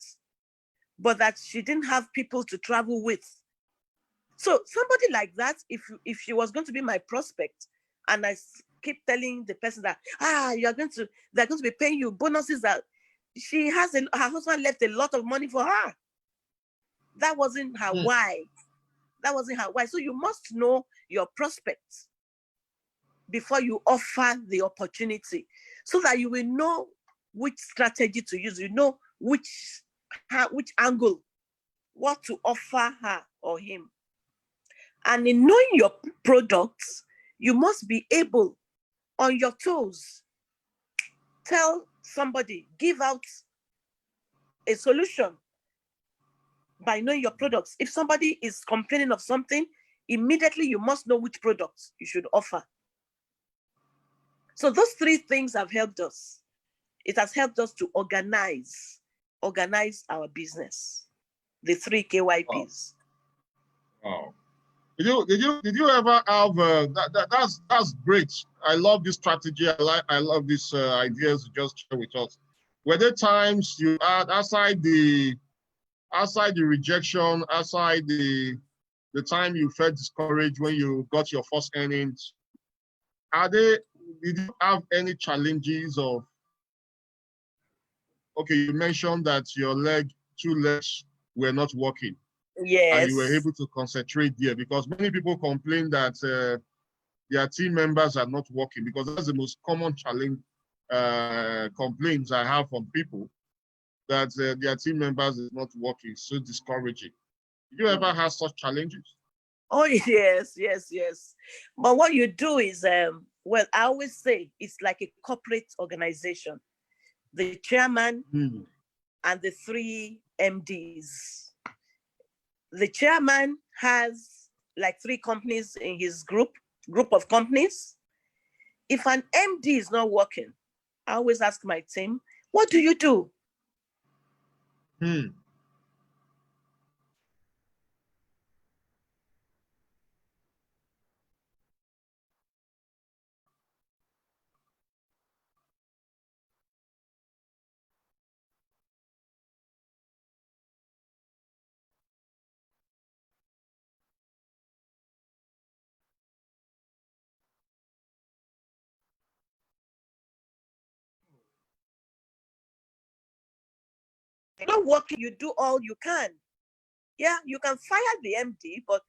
but that she didn't have people to travel with. So somebody like that, if she was going to be my prospect, and I keep telling the person that they're going to be paying you bonuses, that her husband left a lot of money for her. That wasn't her why. That wasn't her why. So you must know your prospects before you offer the opportunity, so that you will know which strategy to use. You know which angle, what to offer her or him. And in knowing your products, you must be able, on your toes, tell somebody, give out a solution by knowing your products. If somebody is complaining of something, immediately you must know which products you should offer. So those 3 things have helped us. It has helped us to organize our business. The 3 KYPs. Wow. Did you ever have that's great. I love this strategy. I love these ideas you just share with us. Were there times you had outside the rejection, outside the time you felt discouraged when you got your first earnings? Did you have any challenges of, okay, you mentioned that your 2 legs were not working. Yes. And you were able to concentrate there, because many people complain that their team members are not working, because that's the most common challenge, complaints I have from people, that their team members is not working. So discouraging. Did you ever have such challenges? Oh, yes. But what you do is, well, I always say it's like a corporate organization. The chairman and the 3 MDs. The chairman has like 3 companies in his group of companies. If an MD is not working, I always ask my team, What do you do? You're not working, you do all you can. Yeah, you can fire the MD, but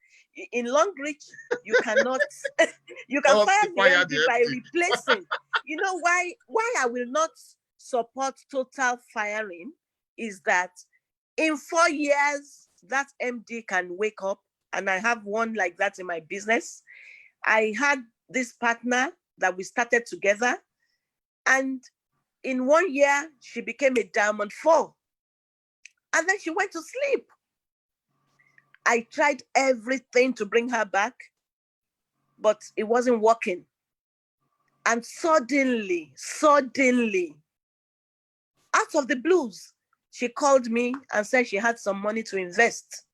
in Longrich, you cannot. You can fire the MD by replacing. You know why I will not support total firing is that in 4 years, that MD can wake up, and I have one like that in my business. I had this partner that we started together, and in 1 year, she became a Diamond 4. And then she went to sleep. I tried everything to bring her back, but it wasn't working. And suddenly, out of the blues, she called me and said she had some money to invest.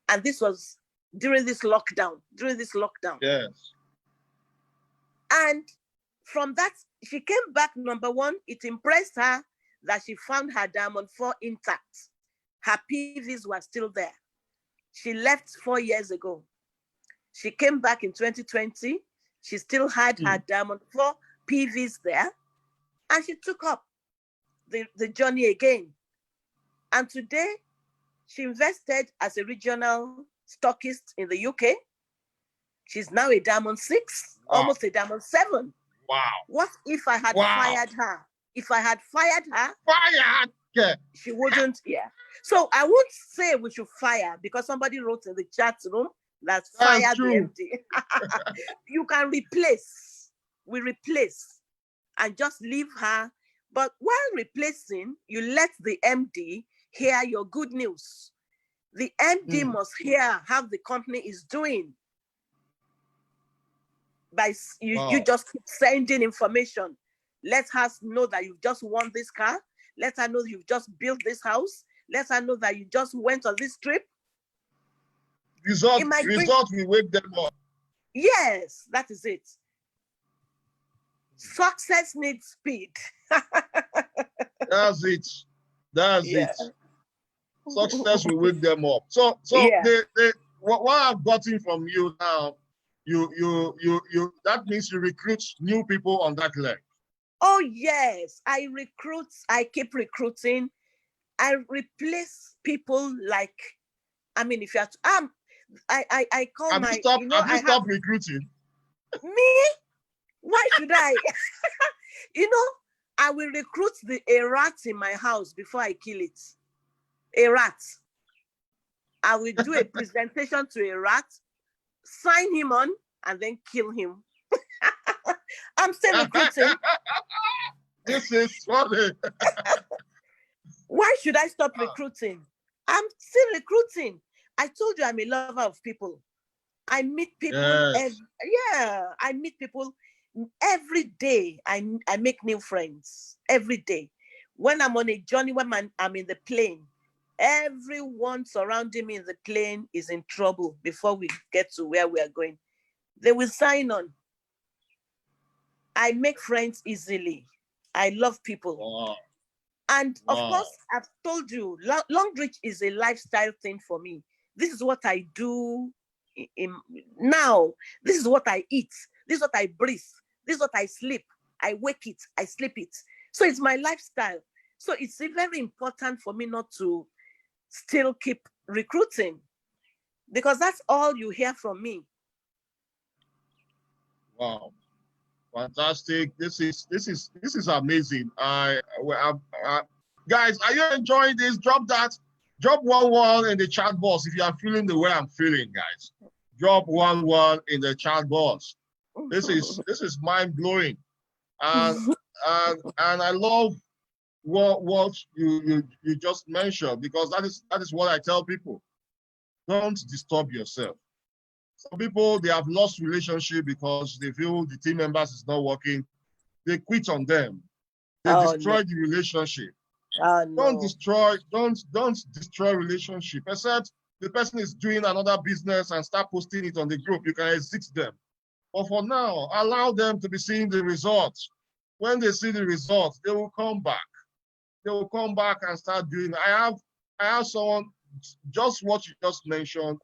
And this was during this lockdown. Yes. And from that, she came back. Number one, it impressed her that she found her Diamond 4 intact. Her PVs were still there. She left 4 years ago. She came back in 2020. She still had her Diamond 4 PVs there. And she took up the journey again. And today, she invested as a regional stockist in the UK. She's now a Diamond 6, almost a Diamond 7. Wow. What if I had fired her? If I had fired her, yeah, she wouldn't, So I won't say we should fire because somebody wrote in the chat room that fire the MD. You can replace. We replace and just leave her. But while replacing, you let the MD hear your good news. The MD must hear how the company is doing. By you just keep sending information. Let us know that you've just won this car. Let her know you've just built this house. Let her know that you just went on this trip. Result will wake them up. Yes, that is it. Success needs speed. That's it. Success will wake them up. So what I've gotten from you now, you that means you recruit new people on that leg. Oh yes, I keep recruiting. I replace people like, I mean, if you have to, I call have my, have you stopped recruiting? Me? Why should I? I will recruit a rat in my house before I kill it. A rat. I will do a presentation to a rat, sign him on, and then kill him. I'm still recruiting. This is funny. Why should I stop recruiting? I'm still recruiting. I told you I'm a lover of people. I meet people. I meet people every day. I make new friends every day. When I'm on a journey, when I'm in the plane, everyone surrounding me in the plane is in trouble before we get to where we are going. They will sign on. I make friends easily. I love people. Wow. And of course, I've told you, Longrich is a lifestyle thing for me. This is what I do now. This is what I eat. This is what I breathe. This is what I sleep. I wake it. I sleep it. So it's my lifestyle. So it's very important for me not to still keep recruiting because that's all you hear from me. Wow. Fantastic. This is amazing. Guys, are you enjoying this? Drop 1-1 in the chat box if you are feeling the way I'm feeling, guys. Drop 1-1 in the chat box. This is mind-blowing. And I love what you just mentioned, because that is what I tell people. Don't disturb yourself. Some people, they have lost relationship because they feel the team members is not working. They quit on them. they Oh, destroy no. the relationship. Oh, Don't no. destroy relationship, except the person is doing another business and start posting it on the group. You can exit them. But for now, allow them to be seeing the results. When they see the results, they will come back. They will come back and start doing. I have someone, just what you just mentioned,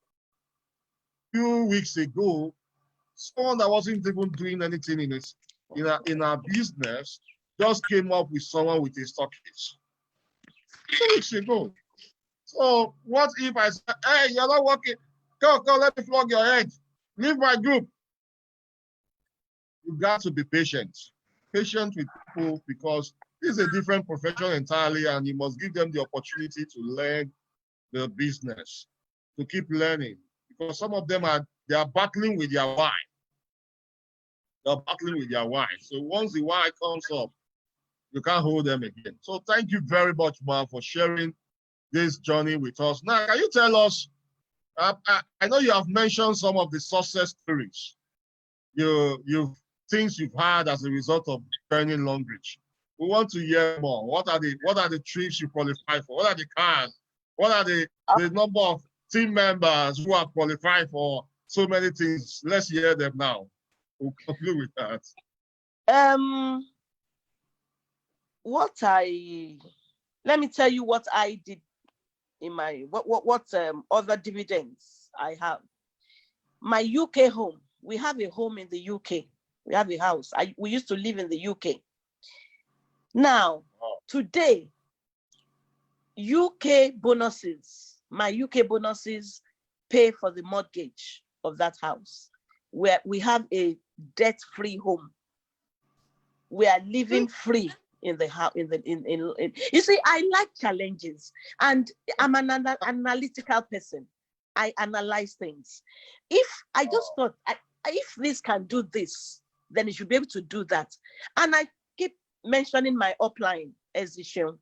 a few weeks ago, someone that wasn't even doing anything in our business just came up with someone with a stockage 2 weeks ago. So what if I say, hey, you're not working? Go, let me flog your head. Leave my group. You got to be patient. Patient with people, because this is a different profession entirely, and you must give them the opportunity to learn the business, to keep learning. Because some of them they are battling with their why. They're battling with their why. So once the why comes up, you can't hold them again. So thank you very much, man, for sharing this journey with us. Now, can you tell us, I know you have mentioned some of the success stories, things you've had as a result of joining Longrich. We want to hear more. What are the trips you qualify for? What are the cars? What are the number of team members who have qualified for so many things? Let's hear them now. We'll conclude with that. Let me tell you what I did in my what other dividends I have. My UK home. We have a home in the UK. We have a house. We used to live in the UK. Now, today, UK bonuses, my UK bonuses pay for the mortgage of that house, where we have a debt-free home. We are living free in the house. You see, I like challenges, and I'm an analytical person. I analyze things. If I just thought, if this can do this, then it should be able to do that. And I keep mentioning my upline as the show.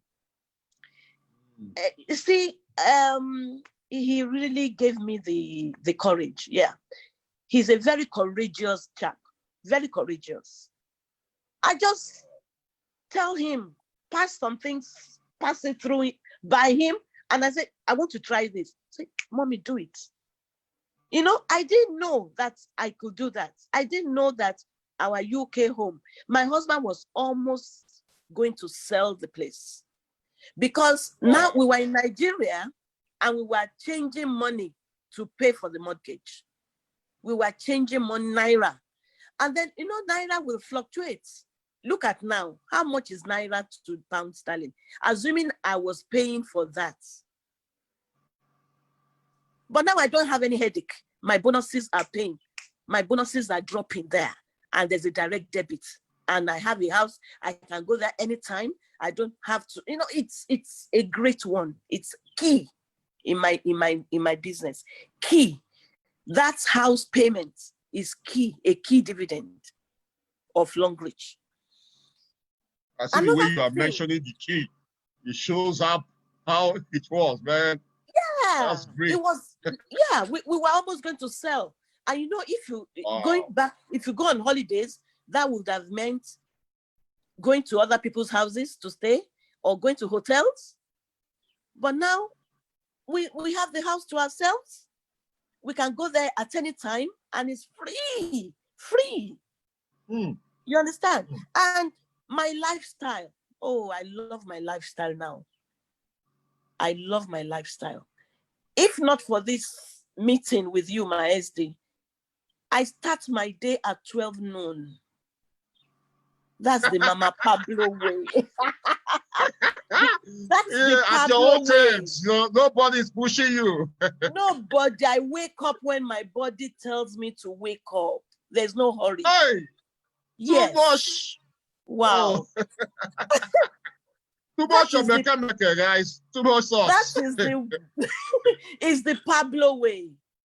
You see, he really gave me the courage. Yeah, he's a very courageous chap, very courageous. I just tell him, pass some things, pass it through by him, and I said, I want to try this. Say, Mommy, do it. You know, I didn't know that I could do that. I didn't know that our UK home, my husband was almost going to sell the place, because now we were in Nigeria and we were changing money to pay for the mortgage. We were changing money, Naira. And then, you know, Naira will fluctuate. Look at now, how much is Naira to pound sterling? Assuming I was paying for that. But now I don't have any headache. My bonuses are paying. My bonuses are dropping there. And there's a direct debit. And I have a house. I can go there anytime. I don't have to, you know, it's a great one. It's key in my business. Key. That house payment is key, a key dividend of Longrich. I see the way you are mentioning the key. It shows up how it was, man. Yeah, that's great. It was. Yeah, we were almost going to sell. And you know, if you if you go on holidays, that would have meant going to other people's houses to stay or going to hotels. But now we have the house to ourselves. We can go there at any time and it's free. You understand? And my lifestyle. Oh, I love my lifestyle now. I love my lifestyle. If not for this meeting with you, my SD, I start my day at 12 noon. That's the Mama Pablo way. That's the Pablo way. Nobody's pushing you. Nobody. I wake up when my body tells me to wake up. There's no hurry. Hey, yes. Too much. Wow. Oh. Too much of mechanical, guys. Too much sauce. That is the Pablo way.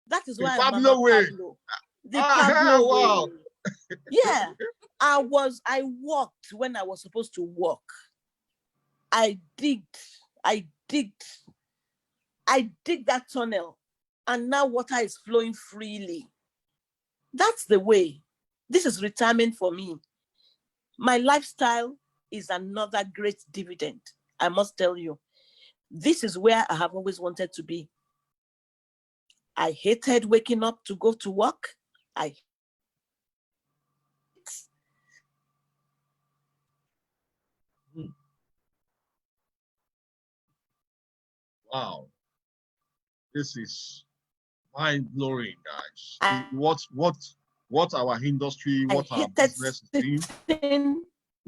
That is why I'm Pablo way. Pablo. The Pablo wow. way. Yeah. I walked when I was supposed to walk. I digged that tunnel, and now water is flowing freely. That's the way. This is retirement for me. My lifestyle is another great dividend. I must tell you, this is where I have always wanted to be. I hated waking up to go to work. Wow, this is mind-blowing, guys. What our industry, what our business is doing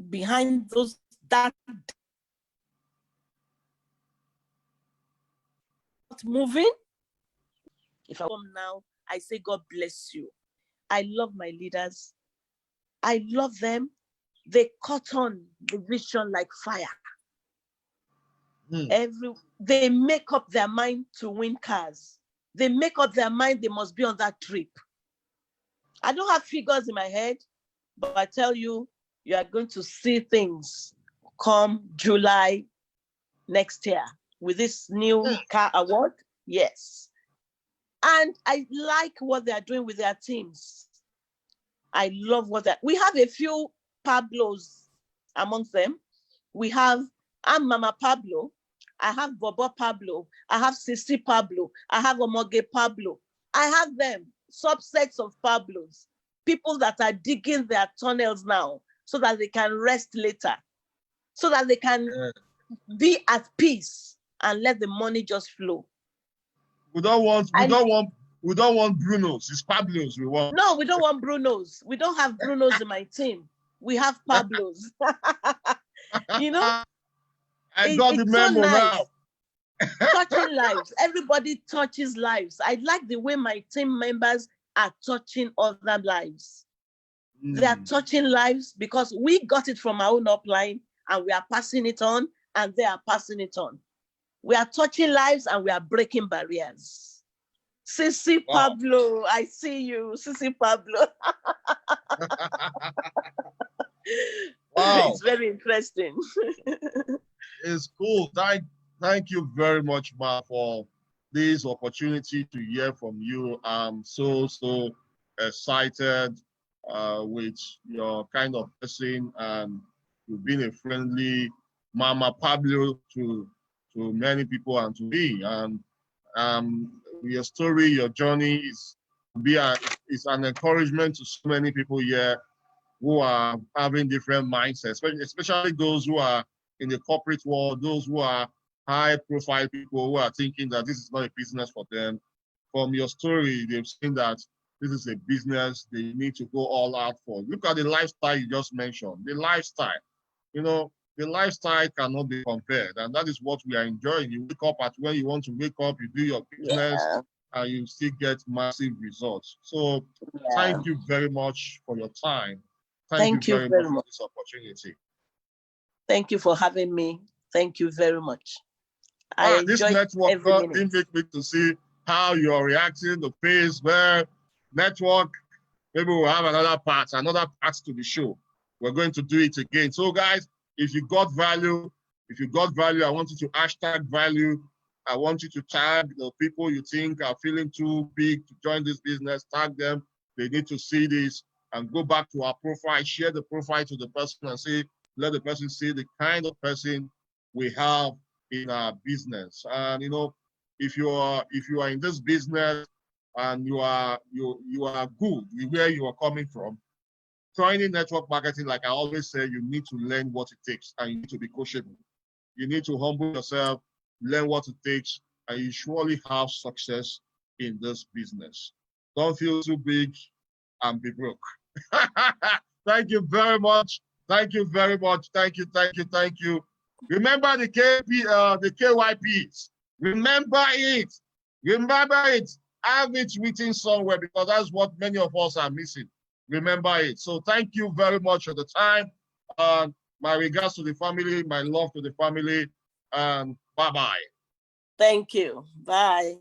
behind those that moving. If I come now, I say God bless you. I love my leaders. I love them. They caught on the vision like fire. They make up their mind to win cars. They make up their mind they must be on that trip. I don't have figures in my head, but I tell you, you are going to see things come July next year with this new car award. Yes. And I like what they are doing with their teams. I love we have a few Pablos amongst them. I'm Mama Pablo. I have Bobo Pablo. I have Sisi Pablo. I have Omoge Pablo. I have them, subsets of Pablos, people that are digging their tunnels now so that they can rest later, so that they can be at peace and let the money just flow. We don't want Brunos. It's Pablos we want. No, we don't want Brunos. We don't have Brunos in my team. We have Pablos. You know, I got the memo so nice. Now. Touching lives. Everybody touches lives. I like the way my team members are touching other lives. They are touching lives because we got it from our own upline and we are passing it on, and they are passing it on. We are touching lives and we are breaking barriers. Sisi Pablo, I see you. Sisi Pablo. Wow. It's very interesting. It's cool. Thank you very much, Ma, for this opportunity to hear from you. I'm so excited with your kind of person, and you've been a friendly Mama Pablo to many people and to me. And your story, your journey is an encouragement to so many people here who are having different mindsets, especially those who are in the corporate world, those who are high-profile people who are thinking that this is not a business for them. From your story, they've seen that this is a business they need to go all out for. Look at the lifestyle you just mentioned. The lifestyle, the lifestyle cannot be compared, and that is what we are enjoying. You wake up at when you want to wake up, you do your business, and you still get massive results. So thank you very much for your time. Thank you very much for this opportunity. Thank you for having me. Thank you very much. This network didn't make me to see how you're reacting, the pace, where network, maybe we'll have another part to the show. We're going to do it again. So guys, if you got value, I want you to hashtag value. I want you to tag the people you think are feeling too big to join this business, tag them. They need to see this and go back to our profile, share the profile to the person and say, let the person see the kind of person we have in our business. And if you are in this business and you are good where you are coming from, joining network marketing, like I always say, you need to learn what it takes and you need to be coachable. You need to humble yourself, learn what it takes, and you surely have success in this business. Don't feel too big and be broke. Thank you very much. Thank you very much. Thank you. Remember the KYPs. Remember it. Have it written somewhere because that's what many of us are missing. Remember it. So thank you very much for the time. My regards to the family, my love to the family, and bye-bye. Thank you. Bye.